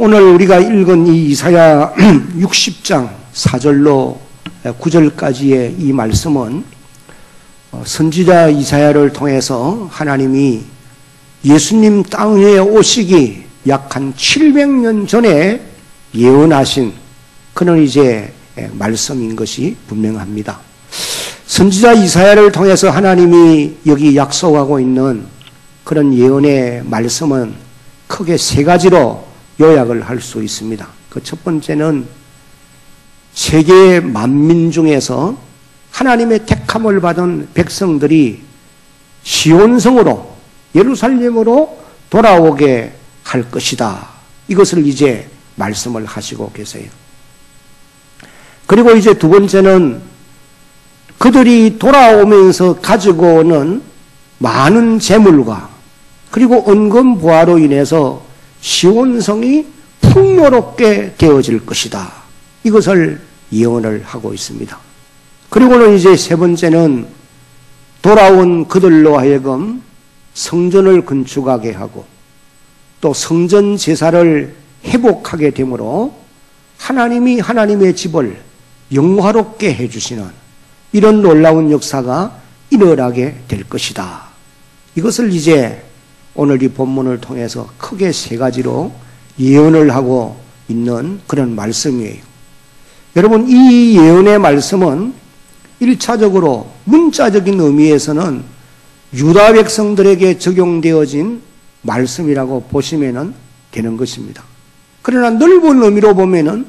오늘 우리가 읽은 이 이사야 60장 4절로 9절까지의 이 말씀은 선지자 이사야를 통해서 하나님이 예수님 땅 위에 오시기 약 한 700년 전에 예언하신 그런 이제 말씀인 것이 분명합니다. 선지자 이사야를 통해서 하나님이 여기 약속하고 있는 그런 예언의 말씀은 크게 세 가지로 요약을 할 수 있습니다. 그 첫 번째는 세계 만민 중에서 하나님의 택함을 받은 백성들이 시온성으로 예루살렘으로 돌아오게 할 것이다. 이것을 이제 말씀을 하시고 계세요. 그리고 이제 두 번째는 그들이 돌아오면서 가지고 오는 많은 재물과 그리고 은금 부하로 인해서 시온성이 풍요롭게 되어질 것이다. 이것을 예언을 하고 있습니다. 그리고는 이제 세 번째는 돌아온 그들로 하여금 성전을 건축하게 하고 또 성전 제사를 회복하게 되므로 하나님이 하나님의 집을 영화롭게 해주시는 이런 놀라운 역사가 일어나게 될 것이다. 이것을 이제 오늘 이 본문을 통해서 크게 세 가지로 예언을 하고 있는 그런 말씀이에요. 여러분, 이 예언의 말씀은 1차적으로 문자적인 의미에서는 유다 백성들에게 적용되어진 말씀이라고 보시면 되는 것입니다. 그러나 넓은 의미로 보면은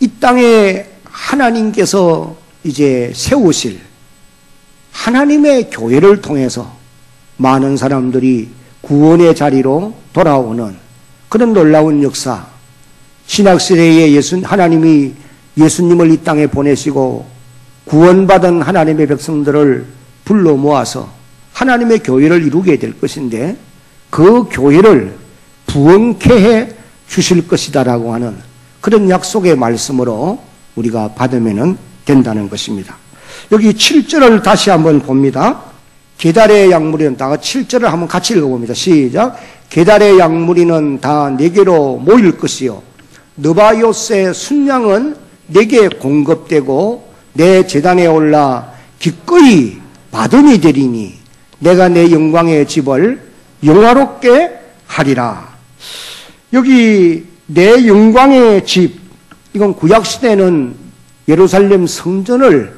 이 땅에 하나님께서 이제 세우실 하나님의 교회를 통해서 많은 사람들이 구원의 자리로 돌아오는 그런 놀라운 역사, 신약시대에 하나님이 예수님을 이 땅에 보내시고 구원받은 하나님의 백성들을 불러 모아서 하나님의 교회를 이루게 될 것인데 그 교회를 부흥케 해 주실 것이다라고 하는 그런 약속의 말씀으로 우리가 받으면 된다는 것입니다. 여기 7절을 다시 한번 봅니다. 게달의 양무리는 다 7절을 한번 같이 읽어봅니다. 시작. 게달의 양무리는 다 내게로 모일 것이요 느바요스의 순양은 내게 공급되고 내 제단에 올라 기꺼이 받음이 되리니 내가 내 영광의 집을 영화롭게 하리라. 여기 내 영광의 집, 이건 구약시대는 예루살렘 성전을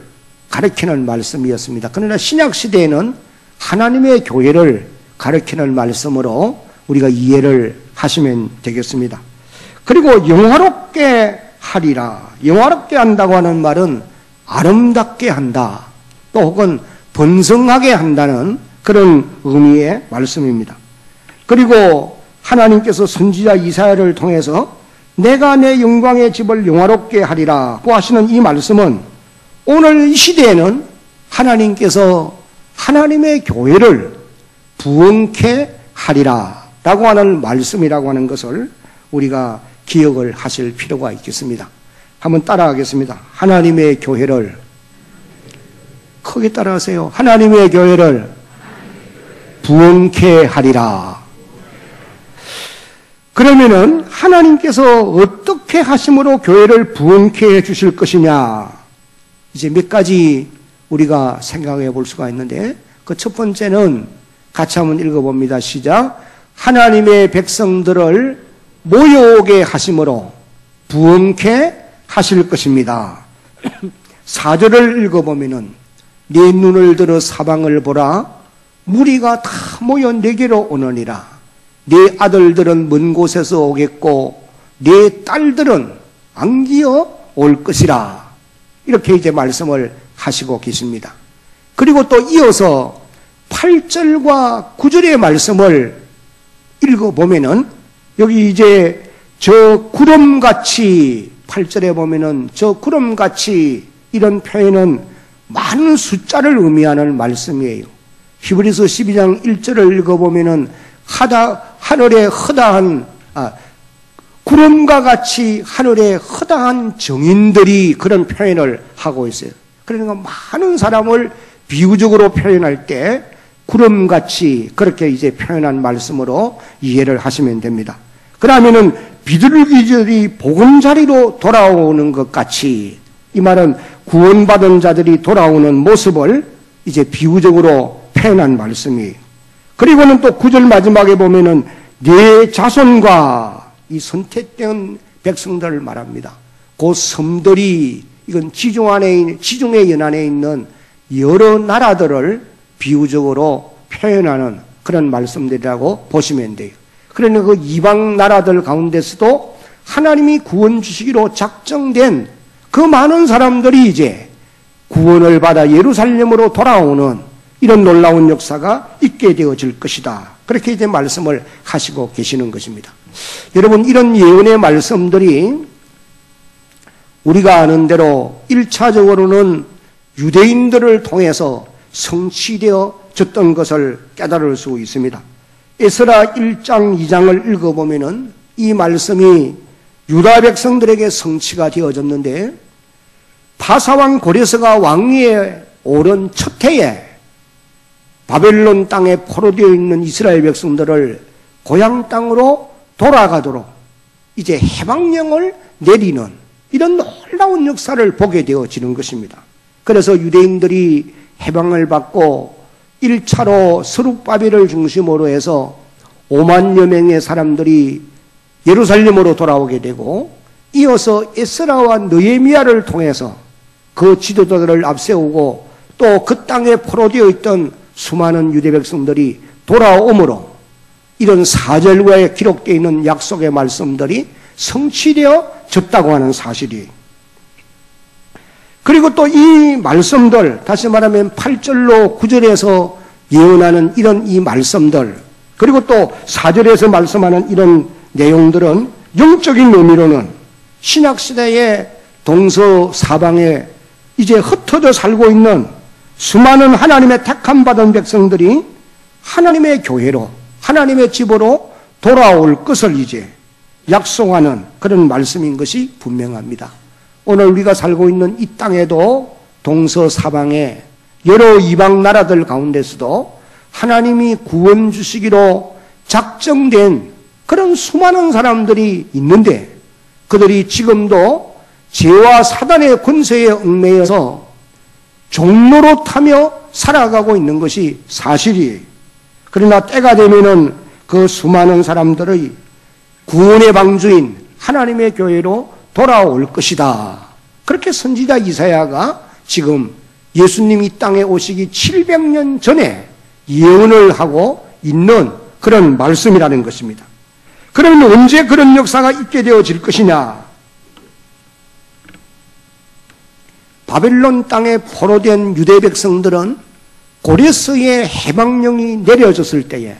가리키는 말씀이었습니다. 그러나 신약시대에는 하나님의 교회를 가리키는 말씀으로 우리가 이해를 하시면 되겠습니다. 그리고 영화롭게 하리라. 영화롭게 한다고 하는 말은 아름답게 한다. 또 혹은 번성하게 한다는 그런 의미의 말씀입니다. 그리고 하나님께서 선지자 이사야를 통해서 내가 내 영광의 집을 영화롭게 하리라고 하시는 이 말씀은 오늘 이 시대에는 하나님께서 하나님의 교회를 부흥케 하리라라고 하는 말씀이라고 하는 것을 우리가 기억을 하실 필요가 있겠습니다. 한번 따라하겠습니다. 하나님의 교회를 크게 따라하세요. 하나님의 교회를 부흥케 하리라. 그러면은 하나님께서 어떻게 하심으로 교회를 부흥케 해 주실 것이냐, 이제 몇 가지 우리가 생각해 볼 수가 있는데, 그 첫 번째는 같이 한번 읽어봅니다. 시작. 하나님의 백성들을 모여오게 하심으로 부흥케 하실 것입니다. 4절을 읽어보면은 네 눈을 들어 사방을 보라. 무리가 다 모여 내게로 오느니라. 네 아들들은 먼 곳에서 오겠고 네 딸들은 안기어 올 것이라. 이렇게 이제 말씀을 하시고 계십니다. 그리고 또 이어서 8절과 9절의 말씀을 읽어보면은 여기 이제 저 구름같이 8절에 보면은 저 구름같이 이런 표현은 많은 숫자를 의미하는 말씀이에요. 히브리서 12장 1절을 읽어보면은 하늘에 허다한 구름과 같이 하늘에 허다한 정인들이 그런 표현을 하고 있어요. 그러니까 많은 사람을 비유적으로 표현할 때 구름같이 그렇게 이제 표현한 말씀으로 이해를 하시면 됩니다. 그러면은 비둘기들이 보금자리로 돌아오는 것 같이, 이 말은 구원받은 자들이 돌아오는 모습을 이제 비유적으로 표현한 말씀이에요. 그리고는 또 9절 마지막에 보면은 내 자손과 이 선택된 백성들을 말합니다. 그 섬들이, 이건 지중해 연안에 있는 여러 나라들을 비유적으로 표현하는 그런 말씀들이라고 보시면 돼요. 그러니 그 이방 나라들 가운데서도 하나님이 구원 주시기로 작정된 그 많은 사람들이 이제 구원을 받아 예루살렘으로 돌아오는 이런 놀라운 역사가 있게 되어질 것이다. 그렇게 이제 말씀을 하시고 계시는 것입니다. 여러분, 이런 예언의 말씀들이 우리가 아는 대로 1차적으로는 유대인들을 통해서 성취되어졌던 것을 깨달을 수 있습니다. 에스라 1장 2장을 읽어보면은 이 말씀이 유다 백성들에게 성취가 되어졌는데, 바사왕 고레스가 왕위에 오른 첫 해에 바벨론 땅에 포로되어 있는 이스라엘 백성들을 고향 땅으로 돌아가도록 이제 해방령을 내리는 이런 놀라운 역사를 보게 되어지는 것입니다. 그래서 유대인들이 해방을 받고 1차로 스룹바벨을 중심으로 해서 5만여 명의 사람들이 예루살렘으로 돌아오게 되고, 이어서 에스라와 느헤미야를 통해서 그 지도자들을 앞세우고 또 그 땅에 포로되어 있던 수많은 유대 백성들이 돌아오므로 이런 4절과에 기록되어 있는 약속의 말씀들이 성취되어졌다고 하는 사실이에요. 그리고 또 이 말씀들, 다시 말하면 8절로 9절에서 예언하는 이런 이 말씀들, 그리고 또 4절에서 말씀하는 이런 내용들은 영적인 의미로는 신약시대의 동서사방에 이제 흩어져 살고 있는 수많은 하나님의 택함 받은 백성들이 하나님의 교회로, 하나님의 집으로 돌아올 것을 이제 약속하는 그런 말씀인 것이 분명합니다. 오늘 우리가 살고 있는 이 땅에도 동서사방에 여러 이방 나라들 가운데서도 하나님이 구원 주시기로 작정된 그런 수많은 사람들이 있는데, 그들이 지금도 죄와 사단의 권세에 얽매여서 종로로 타며 살아가고 있는 것이 사실이에요. 그러나 때가 되면은 그 수많은 사람들의 구원의 방주인 하나님의 교회로 돌아올 것이다. 그렇게 선지자 이사야가 지금 예수님이 이 땅에 오시기 700년 전에 예언을 하고 있는 그런 말씀이라는 것입니다. 그러면 언제 그런 역사가 있게 되어질 것이냐? 바벨론 땅에 포로된 유대 백성들은 고레스의 해방령이 내려졌을 때에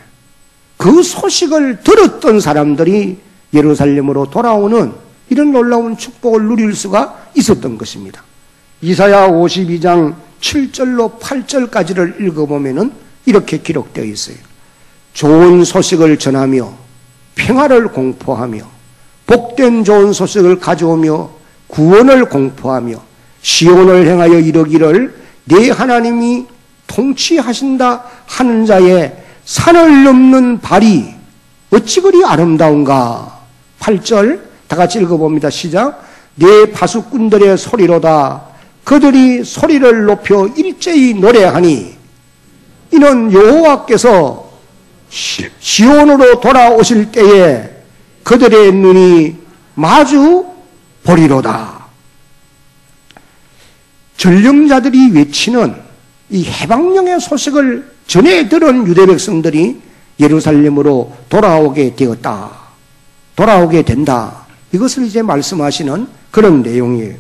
그 소식을 들었던 사람들이 예루살렘으로 돌아오는 이런 놀라운 축복을 누릴 수가 있었던 것입니다. 이사야 52장 7절로 8절까지를 읽어보면 이렇게 기록되어 있어요. 좋은 소식을 전하며 평화를 공포하며 복된 좋은 소식을 가져오며 구원을 공포하며 시온을 향하여 이르기를 내 하나님이 통치하신다 하는 자의 산을 넘는 발이 어찌 그리 아름다운가. 8절 다 같이 읽어봅니다. 시작. 내 파수꾼들의 소리로다. 그들이 소리를 높여 일제히 노래하니 이는 여호와께서 시온으로 돌아오실 때에 그들의 눈이 마주 보리로다. 전령자들이 외치는 이 해방령의 소식을 전해 들은 유대 백성들이 예루살렘으로 돌아오게 되었다. 돌아오게 된다. 이것을 이제 말씀하시는 그런 내용이에요.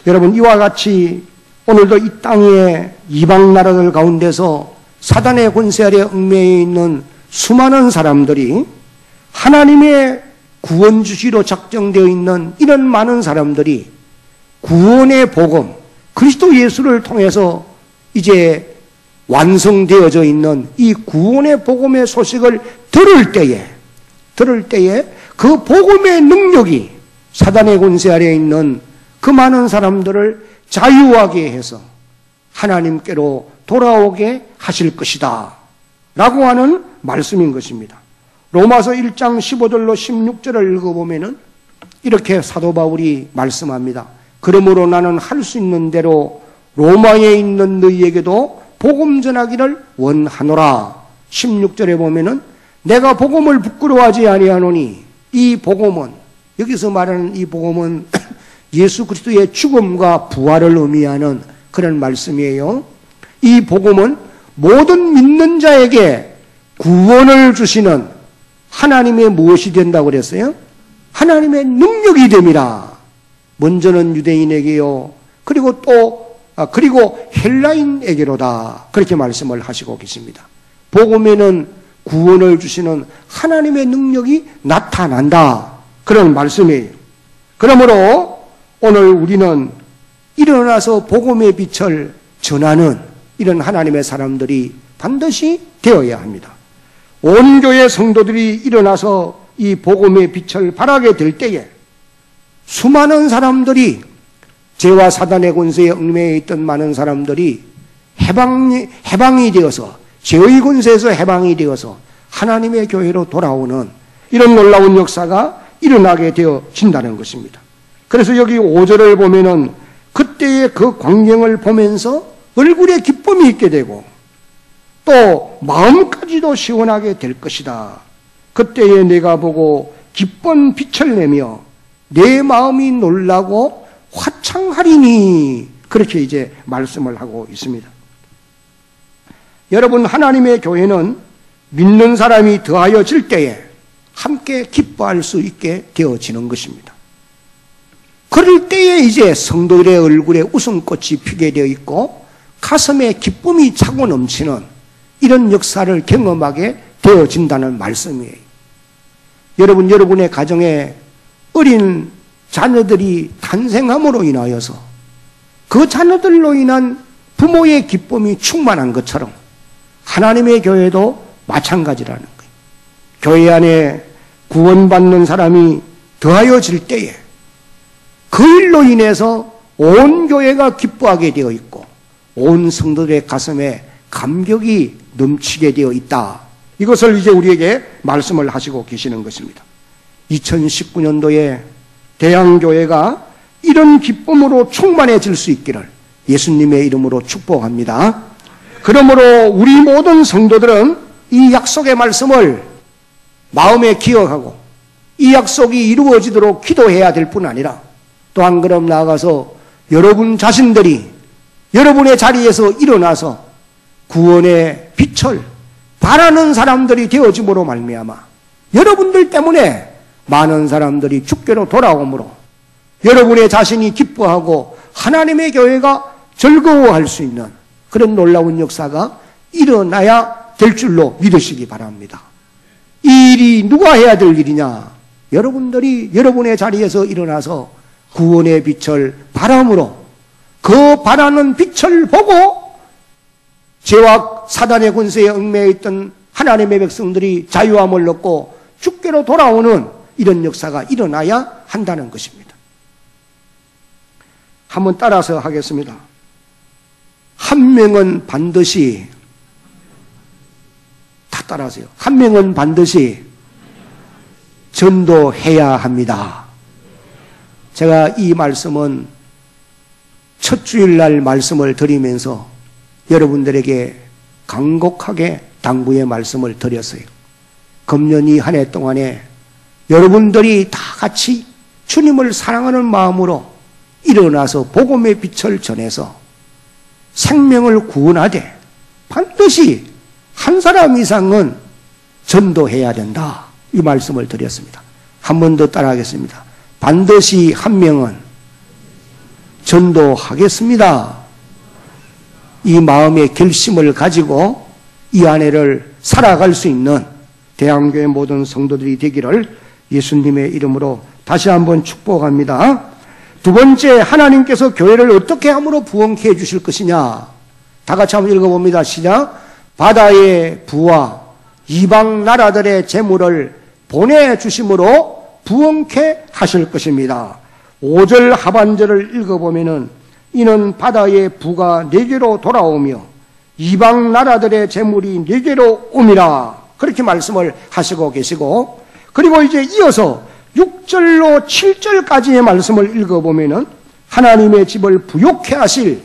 여러분, 이와 같이 오늘도 이 땅의 이방 나라들 가운데서 사단의 권세 아래 얽매여 있는 수많은 사람들이 하나님의 구원 주시로 작정되어 있는 이런 많은 사람들이 구원의 복음, 그리스도 예수를 통해서 이제 완성되어져 있는 이 구원의 복음의 소식을 들을 때에 그 복음의 능력이 사단의 권세 아래에 있는 그 많은 사람들을 자유하게 해서 하나님께로 돌아오게 하실 것이다 라고 하는 말씀인 것입니다. 로마서 1장 15절로 16절을 읽어보면은 이렇게 사도 바울이 말씀합니다. 그러므로 나는 할 수 있는 대로 로마에 있는 너희에게도 복음 전하기를 원하노라. 16절에 보면은 내가 복음을 부끄러워하지 아니하노니, 이 복음은, 여기서 말하는 이 복음은 예수 그리스도의 죽음과 부활을 의미하는 그런 말씀이에요. 이 복음은 모든 믿는 자에게 구원을 주시는 하나님의 무엇이 된다고 그랬어요? 하나님의 능력이 됨이라. 먼저는 유대인에게요, 그리고 헬라인에게로다. 그렇게 말씀을 하시고 계십니다. 복음에는 구원을 주시는 하나님의 능력이 나타난다. 그런 말씀이에요. 그러므로 오늘 우리는 일어나서 복음의 빛을 전하는 이런 하나님의 사람들이 반드시 되어야 합니다. 온 교회 성도들이 일어나서 이 복음의 빛을 발하게 될 때에 수많은 사람들이, 죄와 사단의 권세에 얽매여 있던 많은 사람들이 해방이 되어서, 죄의 권세에서 해방이 되어서 하나님의 교회로 돌아오는 이런 놀라운 역사가 일어나게 되어진다는 것입니다. 그래서 여기 5절을 보면은 그때의 그 광경을 보면서 얼굴에 기쁨이 있게 되고 또 마음까지도 시원하게 될 것이다. 그때에 내가 보고 기쁜 빛을 내며 내 마음이 놀라고 화창하리니, 그렇게 이제 말씀을 하고 있습니다. 여러분, 하나님의 교회는 믿는 사람이 더하여질 때에 함께 기뻐할 수 있게 되어지는 것입니다. 그럴 때에 이제 성도들의 얼굴에 웃음꽃이 피게 되어 있고 가슴에 기쁨이 차고 넘치는 이런 역사를 경험하게 되어진다는 말씀이에요. 여러분, 여러분의 가정에 어린 자녀들이 탄생함으로 인하여서 그 자녀들로 인한 부모의 기쁨이 충만한 것처럼 하나님의 교회도 마찬가지라는 거예요. 교회 안에 구원받는 사람이 더하여질 때에 그 일로 인해서 온 교회가 기뻐하게 되어 있고 온 성도들의 가슴에 감격이 넘치게 되어 있다. 이것을 이제 우리에게 말씀을 하시고 계시는 것입니다. 2019년도에 대양교회가 이런 기쁨으로 충만해질 수 있기를 예수님의 이름으로 축복합니다. 그러므로 우리 모든 성도들은 이 약속의 말씀을 마음에 기억하고 이 약속이 이루어지도록 기도해야 될 뿐 아니라 또 한 걸음 나아가서 여러분 자신들이 여러분의 자리에서 일어나서 구원의 빛을 바라는 사람들이 되어짐으로 말미암아 여러분들 때문에 많은 사람들이 주께로 돌아오므로 여러분의 자신이 기뻐하고 하나님의 교회가 즐거워할 수 있는 그런 놀라운 역사가 일어나야 될 줄로 믿으시기 바랍니다. 이 일이 누가 해야 될 일이냐? 여러분들이 여러분의 자리에서 일어나서 구원의 빛을 바람으로 그 바라는 빛을 보고 죄와 사단의 권세에 얽매여 있던 하나님의 백성들이 자유함을 얻고 주께로 돌아오는 이런 역사가 일어나야 한다는 것입니다. 한번 따라서 하겠습니다. 한 명은 반드시, 다 따라하세요. 한 명은 반드시 전도해야 합니다. 제가 이 말씀은 첫 주일날 말씀을 드리면서 여러분들에게 간곡하게 당부의 말씀을 드렸어요. 금년 이 한 해 동안에 여러분들이 다 같이 주님을 사랑하는 마음으로 일어나서 복음의 빛을 전해서 생명을 구원하되 반드시 한 사람 이상은 전도해야 된다. 이 말씀을 드렸습니다. 한 번 더 따라하겠습니다. 반드시 한 명은 전도하겠습니다. 이 마음의 결심을 가지고 이 한 해를 살아갈 수 있는 대한교회 모든 성도들이 되기를 예수님의 이름으로 다시 한번 축복합니다. 두 번째, 하나님께서 교회를 어떻게 함으로 부흥케 해주실 것이냐? 다 같이 한번 읽어봅니다. 시작. 바다의 부와 이방 나라들의 재물을 보내주심으로 부흥케 하실 것입니다. 5절 하반절을 읽어보면은 이는 바다의 부가 내게로 돌아오며 이방 나라들의 재물이 내게로 옴이라. 그렇게 말씀을 하시고 계시고, 그리고 이제 이어서 6절로 7절까지의 말씀을 읽어보면은 하나님의 집을 부욕해 하실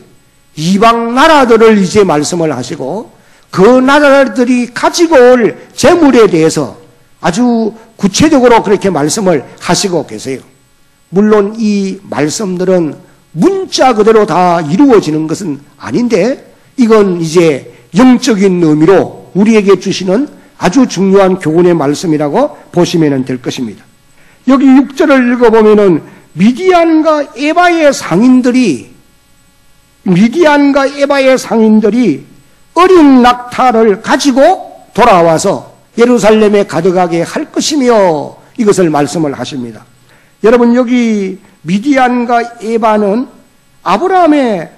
이방 나라들을 이제 말씀을 하시고, 그 나라들이 가지고 올 재물에 대해서 아주 구체적으로 그렇게 말씀을 하시고 계세요. 물론 이 말씀들은 문자 그대로 다 이루어지는 것은 아닌데, 이건 이제 영적인 의미로 우리에게 주시는 아주 중요한 교훈의 말씀이라고 보시면 될 것입니다. 여기 6절을 읽어보면은 미디안과 에바의 상인들이 어린 낙타를 가지고 돌아와서 예루살렘에 가득하게 할 것이며, 이것을 말씀을 하십니다. 여러분, 여기 미디안과 에바는 아브라함의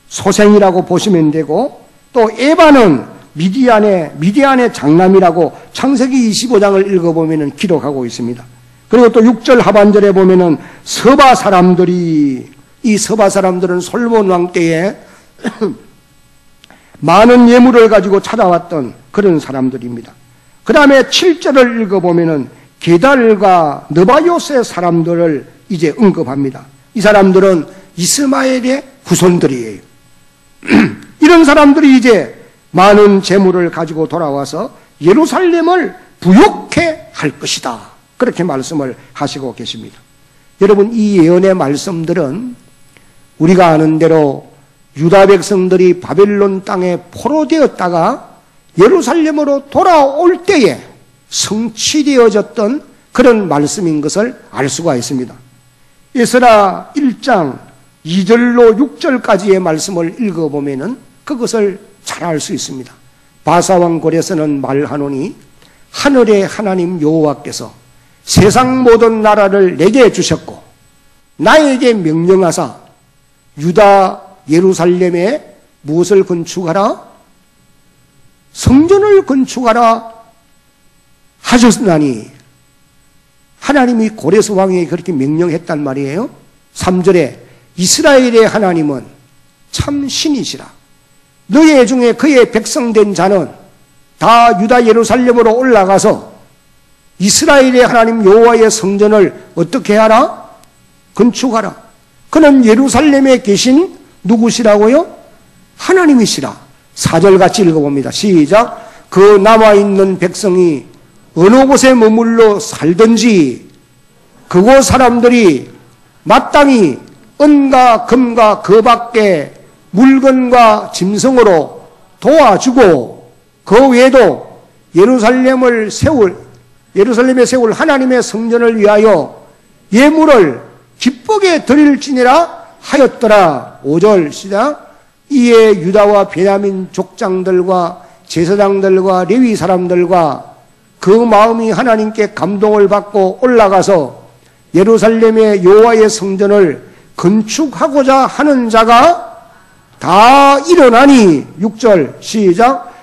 소생이라고 보시면 되고, 또 에바는 미디안의 장남이라고 창세기 25장을 읽어보면 기록하고 있습니다. 그리고 또 6절 하반절에 보면은 이 서바 사람들은 솔몬 왕 때에 많은 예물을 가지고 찾아왔던 그런 사람들입니다. 그 다음에 7절을 읽어보면은 게달과 느바요스의 사람들을 이제 언급합니다. 이 사람들은 이스마엘의 후손들이에요. 이런 사람들이 이제 많은 재물을 가지고 돌아와서 예루살렘을 부욕해 할 것이다, 그렇게 말씀을 하시고 계십니다. 여러분, 이 예언의 말씀들은 우리가 아는 대로 유다 백성들이 바벨론 땅에 포로되었다가 예루살렘으로 돌아올 때에 성취되어졌던 그런 말씀인 것을 알 수가 있습니다. 에스라 1장 2절로 6절까지의 말씀을 읽어보면 그것을 잘 알 수 있습니다. 바사왕 고레스는 말하노니 하늘의 하나님 여호와께서 세상 모든 나라를 내게 주셨고 나에게 명령하사 유다 예루살렘에 무엇을 건축하라? 성전을 건축하라 하셨나니, 하나님이 고레스 왕에게 그렇게 명령했단 말이에요. 3절에 이스라엘의 하나님은 참 신이시라. 너희 중에 그의 백성된 자는 다 유다 예루살렘으로 올라가서 이스라엘의 하나님 여호와의 성전을 어떻게 하라? 건축하라. 그는 예루살렘에 계신 누구시라고요? 하나님이시라. 4절 같이 읽어봅니다. 시작. 그 남아있는 백성이 어느 곳에 머물러 살든지 그곳 사람들이 마땅히 은과 금과 그 밖에 물건과 짐승으로 도와주고, 그 외에도 예루살렘에 세울 하나님의 성전을 위하여 예물을 기쁘게 드릴지니라 하였더라. 5절 시작. 이에 유다와 베냐민 족장들과 제사장들과 레위 사람들과 그 마음이 하나님께 감동을 받고 올라가서 예루살렘의 여호와의 성전을 건축하고자 하는 자가 다 일어나니, 6절 시작.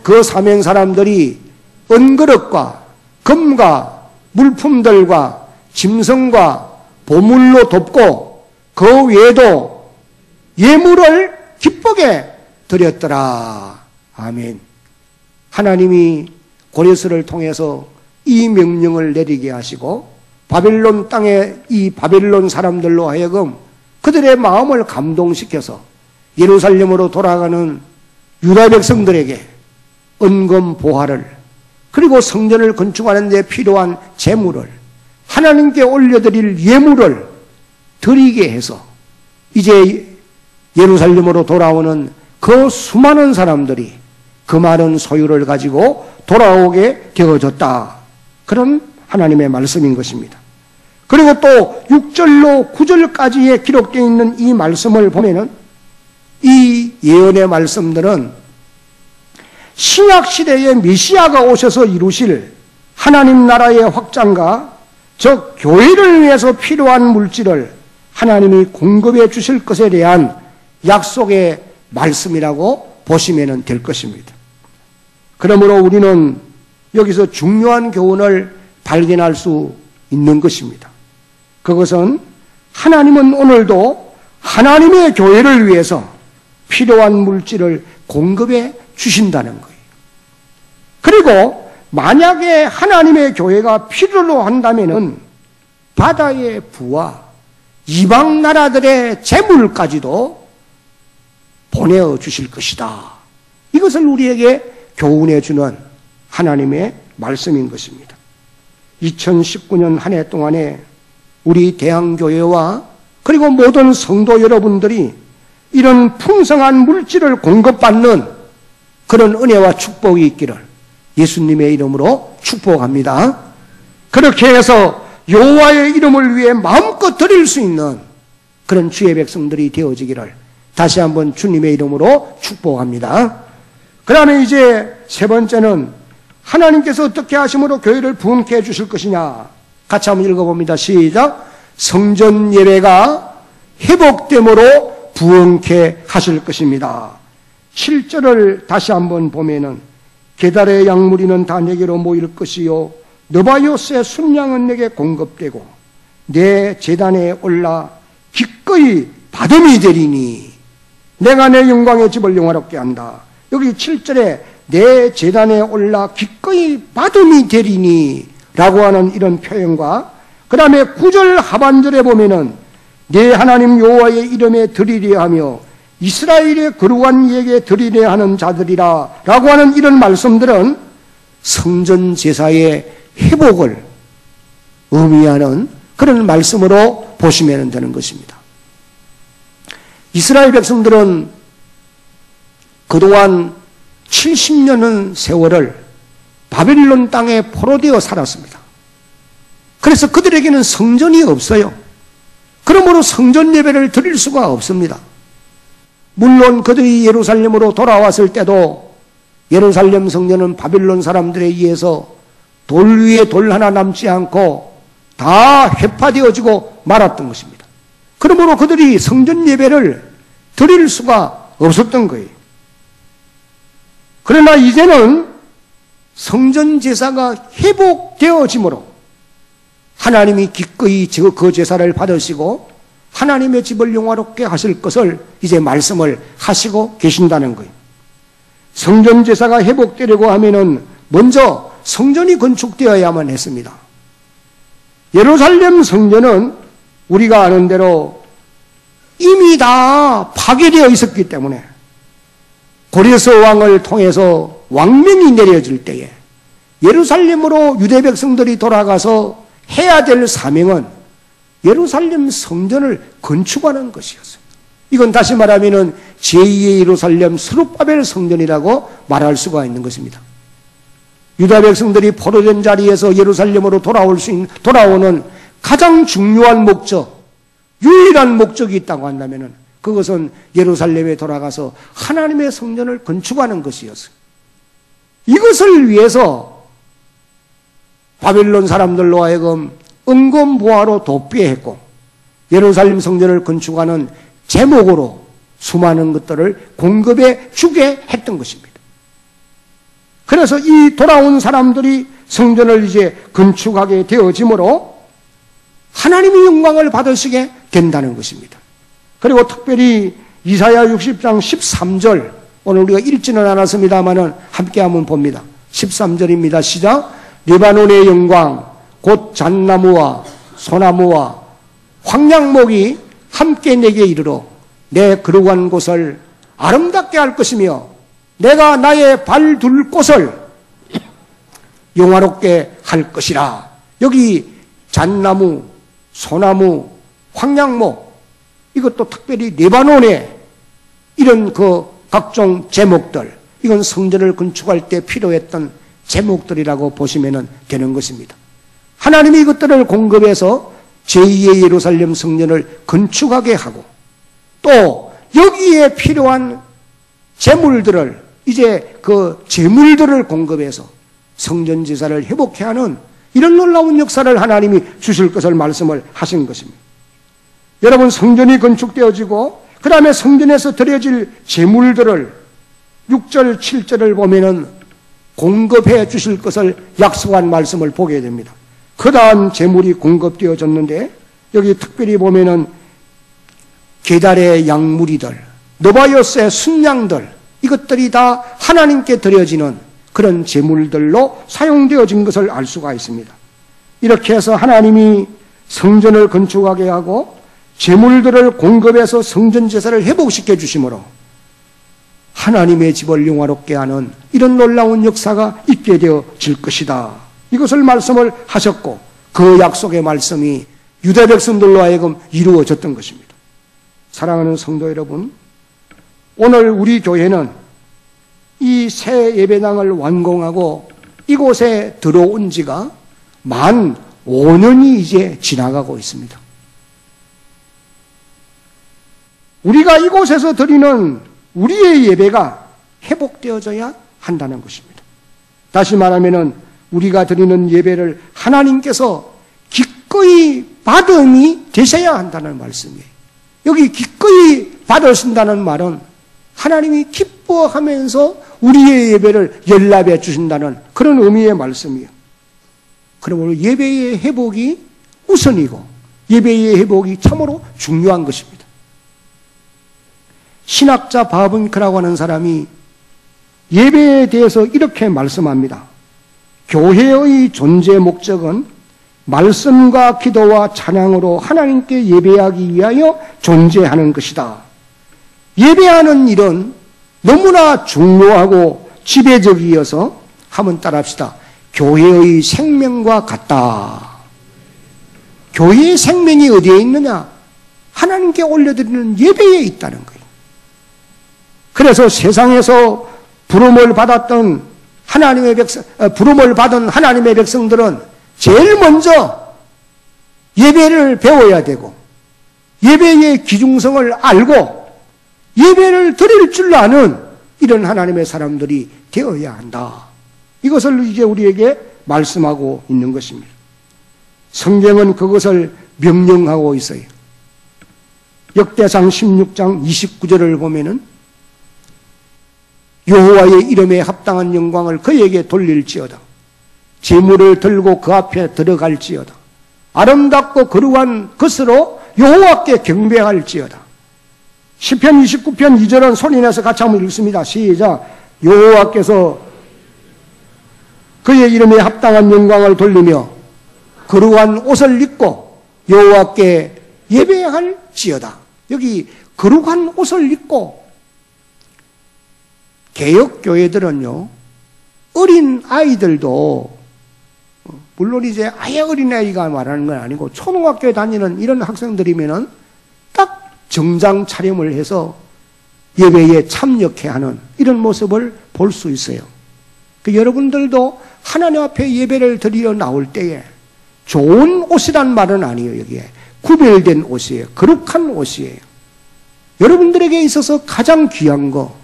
그 사면 사람들이 은그릇과 금과 물품들과 짐승과 보물로 덮고 그 외에도 예물을 기쁘게 드렸더라. 아멘. 하나님이 고레스를 통해서 이 명령을 내리게 하시고 바벨론 땅에 이 바벨론 사람들로 하여금 그들의 마음을 감동시켜서 예루살렘으로 돌아가는 유다 백성들에게 은금 보화를, 그리고 성전을 건축하는 데 필요한 재물을, 하나님께 올려드릴 예물을 드리게 해서 이제 예루살렘으로 돌아오는 그 수많은 사람들이 그 많은 소유를 가지고 돌아오게 되어졌다. 그런 하나님의 말씀인 것입니다. 그리고 또 6절로 9절까지에 기록되어 있는 이 말씀을 보면은 이 예언의 말씀들은 신약시대에 메시아가 오셔서 이루실 하나님 나라의 확장과 즉 교회를 위해서 필요한 물질을 하나님이 공급해 주실 것에 대한 약속의 말씀이라고 보시면 될 것입니다. 그러므로 우리는 여기서 중요한 교훈을 발견할 수 있는 것입니다. 그것은 하나님은 오늘도 하나님의 교회를 위해서 필요한 물질을 공급해 주신다는 거예요. 그리고 만약에 하나님의 교회가 필요로 한다면은 바다의 부와 이방 나라들의 재물까지도 보내어 주실 것이다. 이것을 우리에게 교훈해 주는 하나님의 말씀인 것입니다. 2019년 한 해 동안에 우리 대한교회와 그리고 모든 성도 여러분들이 이런 풍성한 물질을 공급받는 그런 은혜와 축복이 있기를 예수님의 이름으로 축복합니다. 그렇게 해서 여호와의 이름을 위해 마음껏 드릴 수 있는 그런 주의 백성들이 되어지기를 다시 한번 주님의 이름으로 축복합니다. 그 다음에 이제 세 번째는 하나님께서 어떻게 하심으로 교회를 부흥케 해주실 것이냐. 같이 한번 읽어봅니다. 시작. 성전 예배가 회복됨으로 부흥케 하실 것입니다. 7절을 다시 한번 보면은 게달의 양무리는 다 내게로 모일 것이요 느바요스의 순양은 내게 공급되고 내 제단에 올라 기꺼이 받음이 되리니 내가 내 영광의 집을 영화롭게 한다. 여기 7절에 내 제단에 올라 기꺼이 받음이 되리니 라고 하는 이런 표현과 그 다음에 9절 하반절에 보면은 내 하나님 여호와의 이름에 드리려 하며 이스라엘의 거룩한 이에게 드리려 하는 자들이라 라고 하는 이런 말씀들은 성전 제사의 회복을 의미하는 그런 말씀으로 보시면 되는 것입니다. 이스라엘 백성들은 그동안 70년의 세월을 바벨론 땅에 포로되어 살았습니다. 그래서 그들에게는 성전이 없어요. 그러므로 성전 예배를 드릴 수가 없습니다. 물론 그들이 예루살렘으로 돌아왔을 때도 예루살렘 성전은 바벨론 사람들에 의해서 돌 위에 돌 하나 남지 않고 다 회파되어지고 말았던 것입니다. 그러므로 그들이 성전 예배를 드릴 수가 없었던 거예요. 그러나 이제는 성전 제사가 회복되어짐으로 하나님이 기꺼이 그 제사를 받으시고 하나님의 집을 영화롭게 하실 것을 이제 말씀을 하시고 계신다는 거예요. 성전 제사가 회복되려고 하면은 먼저 성전이 건축되어야만 했습니다. 예루살렘 성전은 우리가 아는 대로 이미 다 파괴되어 있었기 때문에 고레스 왕을 통해서 왕명이 내려질 때에 예루살렘으로 유대 백성들이 돌아가서 해야 될 사명은 예루살렘 성전을 건축하는 것이었어요. 이건 다시 말하면 제2의 예루살렘 스룹바벨 성전이라고 말할 수가 있는 것입니다. 유다 백성들이 포로된 자리에서 예루살렘으로 돌아오는 가장 중요한 목적, 유일한 목적이 있다고 한다면 그것은 예루살렘에 돌아가서 하나님의 성전을 건축하는 것이었어요. 이것을 위해서 바벨론 사람들로 하여금 은검보화로 도피했고 예루살렘 성전을 건축하는 제목으로 수많은 것들을 공급해 주게 했던 것입니다. 그래서 이 돌아온 사람들이 성전을 이제 건축하게 되어지므로 하나님의 영광을 받으시게 된다는 것입니다. 그리고 특별히 이사야 60장 13절, 오늘 우리가 읽지는 않았습니다만은 함께 한번 봅니다. 13절입니다. 시작. 레바논의 영광 곧 잣나무와 소나무와 황량목이 함께 내게 이르러 내 거룩한 곳을 아름답게 할 것이며 내가 나의 발 둘 곳을 영화롭게 할 것이라. 여기 잣나무, 소나무, 황량목, 이것도 특별히 레바논의 이런 그 각종 제목들, 이건 성전을 건축할 때 필요했던 제목들이라고 보시면 되는 것입니다. 하나님이 이것들을 공급해서 제2의 예루살렘 성전을 건축하게 하고 또 여기에 필요한 제물들을 이제 그 제물들을 공급해서 성전 제사를 회복해 하는 이런 놀라운 역사를 하나님이 주실 것을 말씀을 하신 것입니다. 여러분, 성전이 건축되어지고 그 다음에 성전에서 드려질 제물들을 6절, 7절을 보면은 공급해 주실 것을 약속한 말씀을 보게 됩니다. 그 다음 제물이 공급되어졌는데 여기 특별히 보면은 게달의 양무리들, 느바요스의 순양들, 이것들이 다 하나님께 드려지는 그런 제물들로 사용되어진 것을 알 수가 있습니다. 이렇게 해서 하나님이 성전을 건축하게 하고 제물들을 공급해서 성전 제사를 회복시켜 주심으로 하나님의 집을 영화롭게 하는 이런 놀라운 역사가 있게 되어질 것이다. 이것을 말씀을 하셨고 그 약속의 말씀이 유대 백성들로 하여금 이루어졌던 것입니다. 사랑하는 성도 여러분, 오늘 우리 교회는 이 새 예배당을 완공하고 이곳에 들어온 지가 만 5년이 이제 지나가고 있습니다. 우리가 이곳에서 드리는 우리의 예배가 회복되어져야 한다는 것입니다. 다시 말하면 우리가 드리는 예배를 하나님께서 기꺼이 받음이 되셔야 한다는 말씀이에요. 여기 기꺼이 받으신다는 말은 하나님이 기뻐하면서 우리의 예배를 연락해 주신다는 그런 의미의 말씀이에요. 그러므로 예배의 회복이 우선이고 예배의 회복이 참으로 중요한 것입니다. 신학자 바브잉크라고 하는 사람이 예배에 대해서 이렇게 말씀합니다. 교회의 존재 목적은 말씀과 기도와 찬양으로 하나님께 예배하기 위하여 존재하는 것이다. 예배하는 일은 너무나 중요하고 지배적이어서 한번 따라합시다. 교회의 생명과 같다. 교회의 생명이 어디에 있느냐? 하나님께 올려드리는 예배에 있다는 거예요. 그래서 세상에서 부름을 받았던 부름을 받은 하나님의 백성들은 제일 먼저 예배를 배워야 되고 예배의 기중성을 알고 예배를 드릴 줄 아는 이런 하나님의 사람들이 되어야 한다. 이것을 이제 우리에게 말씀하고 있는 것입니다. 성경은 그것을 명령하고 있어요. 역대상 16장 29절을 보면은 여호와의 이름에 합당한 영광을 그에게 돌릴지어다. 제물을 들고 그 앞에 들어갈지어다. 아름답고 거룩한 것으로 여호와께 경배할지어다. 시편 29편 2절은 소리내서 같이 한번 읽습니다. 시작. 여호와께서 그의 이름에 합당한 영광을 돌리며 거룩한 옷을 입고 여호와께 예배할지어다. 여기 거룩한 옷을 입고 개혁교회들은요, 어린 아이들도, 물론 이제 아예 어린 아이가 말하는 건 아니고, 초등학교에 다니는 이런 학생들이면은 딱 정장 차림을 해서 예배에 참여케 하는 이런 모습을 볼 수 있어요. 여러분들도 하나님 앞에 예배를 드리러 나올 때에 좋은 옷이란 말은 아니에요, 여기에. 구별된 옷이에요. 거룩한 옷이에요. 여러분들에게 있어서 가장 귀한 거,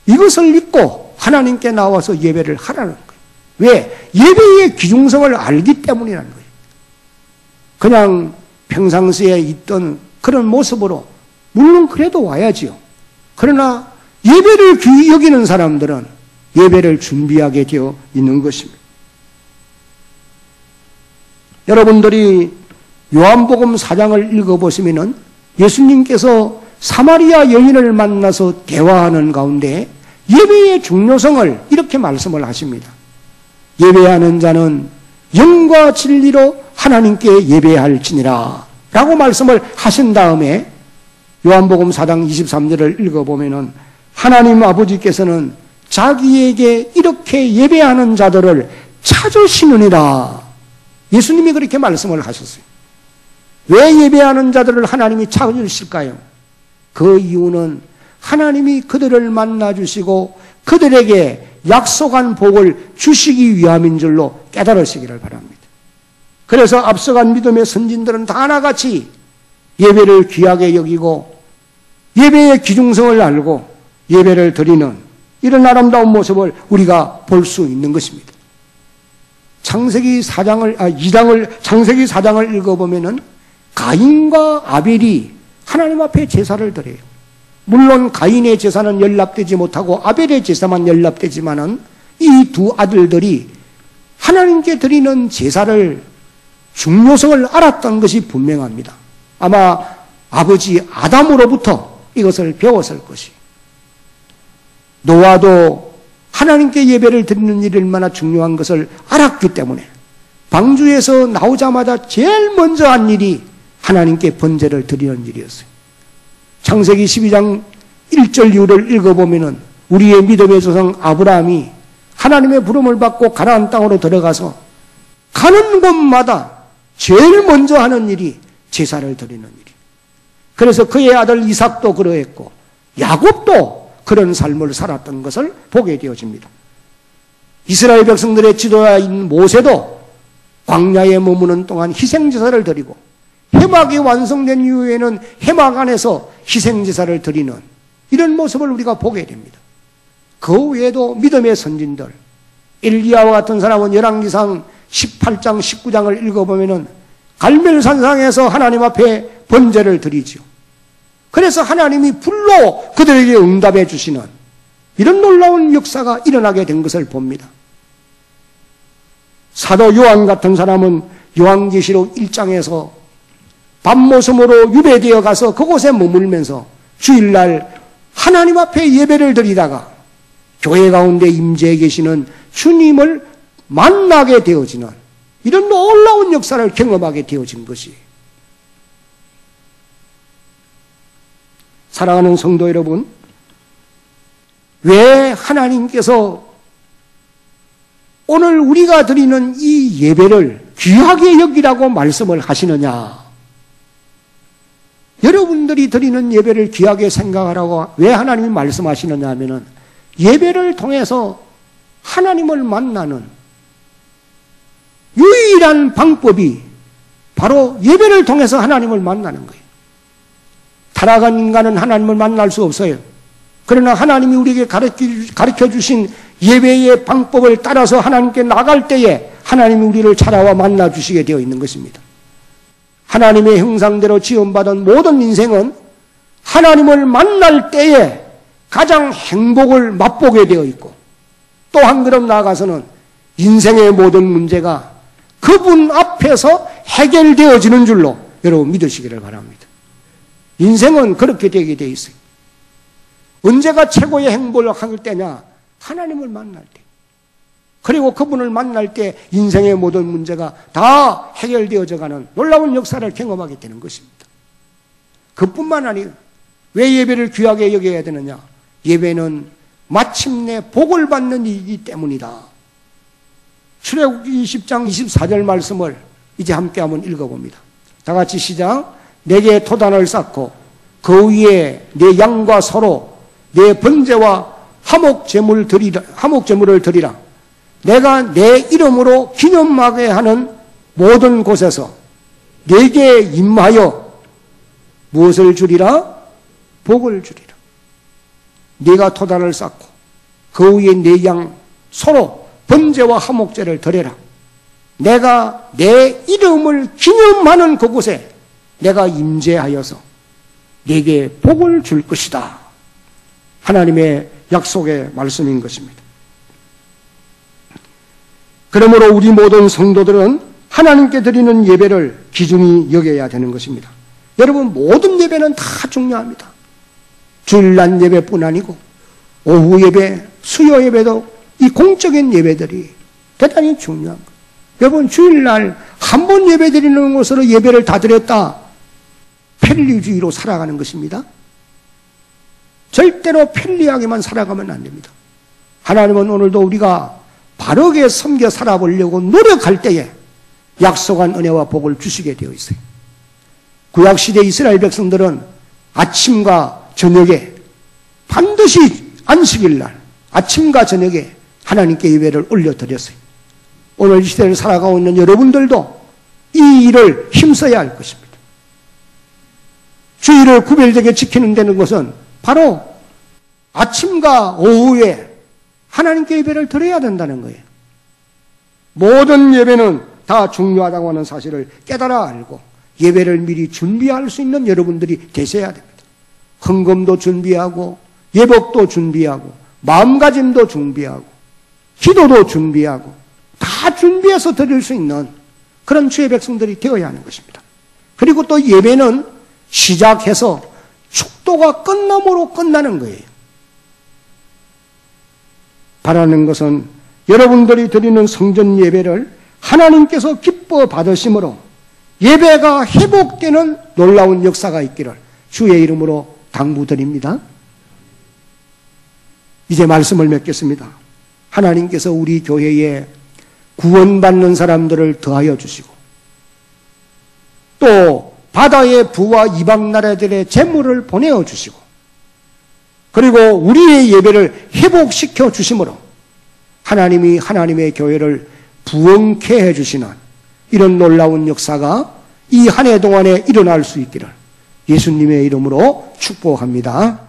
이것을 입고 하나님께 나와서 예배를 하라는 거예요. 왜? 예배의 귀중성을 알기 때문이라는 거예요. 그냥 평상시에 있던 그런 모습으로 물론 그래도 와야지요. 그러나 예배를 귀히 여기는 사람들은 예배를 준비하게 되어 있는 것입니다. 여러분들이 요한복음 4장을 읽어보시면은 예수님께서 사마리아 여인을 만나서 대화하는 가운데 예배의 중요성을 이렇게 말씀을 하십니다. 예배하는 자는 영과 진리로 하나님께 예배할지니라 라고 말씀을 하신 다음에 요한복음 4장 23절을 읽어보면은 하나님 아버지께서는 자기에게 이렇게 예배하는 자들을 찾으시느니라. 예수님이 그렇게 말씀을 하셨어요. 왜 예배하는 자들을 하나님이 찾으실까요? 그 이유는 하나님이 그들을 만나주시고 그들에게 약속한 복을 주시기 위함인 줄로 깨달으시기를 바랍니다. 그래서 앞서간 믿음의 선진들은 다 하나같이 예배를 귀하게 여기고 예배의 귀중성을 알고 예배를 드리는 이런 아름다운 모습을 우리가 볼 수 있는 것입니다. 창세기 4장을 읽어보면은 가인과 아벨이 하나님 앞에 제사를 드려요. 물론 가인의 제사는 연락되지 못하고 아벨의 제사만 연락되지만은 이 두 아들들이 하나님께 드리는 제사를 중요성을 알았던 것이 분명합니다. 아마 아버지 아담으로부터 이것을 배웠을 것이. 노아도 하나님께 예배를 드리는 일이 얼마나 중요한 것을 알았기 때문에 방주에서 나오자마자 제일 먼저 한 일이 하나님께 번제를 드리는 일이었어요. 창세기 12장 1절 이후를 읽어보면은 우리의 믿음의 조상 아브라함이 하나님의 부름을 받고 가나안 땅으로 들어가서 가는 곳마다 제일 먼저 하는 일이 제사를 드리는 일이. 그래서 그의 아들 이삭도 그러했고 야곱도 그런 삶을 살았던 것을 보게 되어집니다. 이스라엘 백성들의 지도자인 모세도 광야에 머무는 동안 희생제사를 드리고 회막이 완성된 이후에는 회막 안에서 희생제사를 드리는 이런 모습을 우리가 보게 됩니다. 그 외에도 믿음의 선진들, 엘리야와 같은 사람은 열왕기상 18장, 19장을 읽어보면은 갈멜산상에서 하나님 앞에 번제를 드리죠. 그래서 하나님이 불로 그들에게 응답해 주시는 이런 놀라운 역사가 일어나게 된 것을 봅니다. 사도 요한 같은 사람은 요한계시록 1장에서 밤모섬으로 유배되어 가서 그곳에 머물면서 주일날 하나님 앞에 예배를 드리다가 교회 가운데 임재해 계시는 주님을 만나게 되어지는 이런 놀라운 역사를 경험하게 되어진 것이. 사랑하는 성도 여러분, 왜 하나님께서 오늘 우리가 드리는 이 예배를 귀하게 여기라고 말씀을 하시느냐? 여러분들이 드리는 예배를 귀하게 생각하라고 왜 하나님이 말씀하시느냐 하면은 예배를 통해서 하나님을 만나는 유일한 방법이 바로 예배를 통해서 하나님을 만나는 거예요. 타락한 인간은 하나님을 만날 수 없어요. 그러나 하나님이 우리에게 가르쳐 주신 예배의 방법을 따라서 하나님께 나갈 때에 하나님이 우리를 찾아와 만나 주시게 되어 있는 것입니다. 하나님의 형상대로 지음받은 모든 인생은 하나님을 만날 때에 가장 행복을 맛보게 되어 있고 또 한 걸음 나아가서는 인생의 모든 문제가 그분 앞에서 해결되어지는 줄로 여러분 믿으시기를 바랍니다. 인생은 그렇게 되게 되어 있어요. 언제가 최고의 행복을 할 때냐? 하나님을 만날 때. 그리고 그분을 만날 때 인생의 모든 문제가 다 해결되어져 가는 놀라운 역사를 경험하게 되는 것입니다. 그뿐만 아니라 왜 예배를 귀하게 여겨야 되느냐? 예배는 마침내 복을 받는 일이기 때문이다. 출애굽기 20장 24절 말씀을 이제 함께 한번 읽어봅니다. 다 같이 시작. 내게 토단을 쌓고 그 위에 내 양과 서로 내 번제와 화목 제물을 드리라. 내가 내 이름으로 기념하게 하는 모든 곳에서 내게 임하여 무엇을 주리라? 복을 주리라. 네가 토단을 쌓고 그 위에 내 양 서로 번제와 화목제를 드려라. 내가 내 이름을 기념하는 그곳에 내가 임재하여서 네게 복을 줄 것이다. 하나님의 약속의 말씀인 것입니다. 그러므로 우리 모든 성도들은 하나님께 드리는 예배를 기준히 여겨야 되는 것입니다. 여러분, 모든 예배는 다 중요합니다. 주일날 예배뿐 아니고 오후 예배, 수요 예배도 이 공적인 예배들이 대단히 중요한 거예요. 여러분, 주일날 한 번 예배 드리는 것으로 예배를 다 드렸다. 편리주의로 살아가는 것입니다. 절대로 편리하게만 살아가면 안 됩니다. 하나님은 오늘도 우리가 바르게 섬겨 살아보려고 노력할 때에 약속한 은혜와 복을 주시게 되어 있어요. 구약시대 이스라엘 백성들은 아침과 저녁에 반드시 안식일날 아침과 저녁에 하나님께 예배를 올려드렸어요. 오늘 이 시대를 살아가고 있는 여러분들도 이 일을 힘써야 할 것입니다. 주일을 구별되게 지키는 데는 것은 바로 아침과 오후에 하나님께 예배를 드려야 된다는 거예요. 모든 예배는 다 중요하다고 하는 사실을 깨달아 알고 예배를 미리 준비할 수 있는 여러분들이 되셔야 됩니다. 헌금도 준비하고 예복도 준비하고 마음가짐도 준비하고 기도도 준비하고 다 준비해서 드릴 수 있는 그런 주의 백성들이 되어야 하는 것입니다. 그리고 또 예배는 시작해서 축도가 끝남으로 끝나는 거예요. 바라는 것은 여러분들이 드리는 성전 예배를 하나님께서 기뻐 받으심으로 예배가 회복되는 놀라운 역사가 있기를 주의 이름으로 당부드립니다. 이제 말씀을 맺겠습니다. 하나님께서 우리 교회에 구원받는 사람들을 더하여 주시고 또 바다의 부와 이방 나라들의 재물을 보내어 주시고 그리고 우리의 예배를 회복시켜 주심으로 하나님이 하나님의 교회를 부흥케 해주시는 이런 놀라운 역사가 이 한 해 동안에 일어날 수 있기를 예수님의 이름으로 축복합니다.